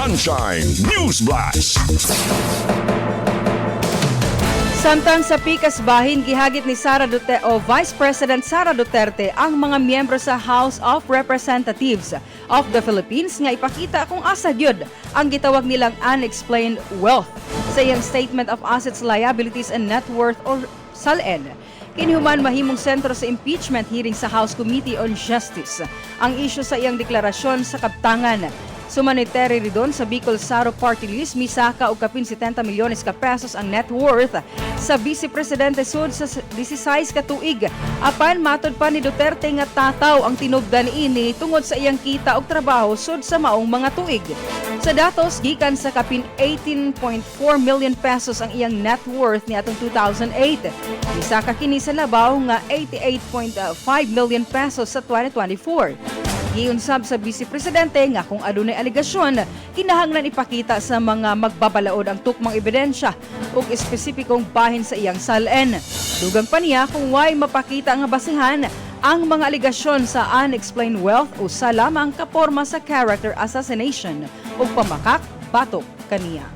Sonshine Newsblast. Samtang sa pikas bahin, gihagit ni Sara Duterte o Vice President Sara Duterte ang mga miyembro sa House of Representatives of the Philippines nga ipakita kung asa gyud ang gitawag nilang unexplained wealth sa iyang Statement of Assets, Liabilities and Net Worth or SALN. Kinihuman mahimong sentro sa impeachment hearing sa House Committee on Justice ang isyu sa iyang deklarasyon sa kabtangan. Sumanitary ridon sa Bicol Saro Party List, misaka og kapin 70 milyones ka pesos ang net worth sa Vice Presidente sud sa 16 ka tuig. Apan matod pa ni Duterte nga tataw ang tinubdan ini tungod sa iyang kita og trabaho sud sa maong mga tuig. Sa datos gikan sa kapin 18.4 million pesos ang iyang net worth niadtong 2008. Misaka kini sa labaw nga 88.5 million pesos sa 2024. Giunsab sa Vice Presidente nga kung adunay aligasyon, kinahanglan ipakita sa mga magbabalaod ang tukmang ebidensya ug espesipikong bahin sa iyang SALN. Dugang pa niya kung way mapakita nga basihan ang mga aligasyon sa unexplained wealth o sa lamang kaporma sa character assassination o pamakak batok kaniya.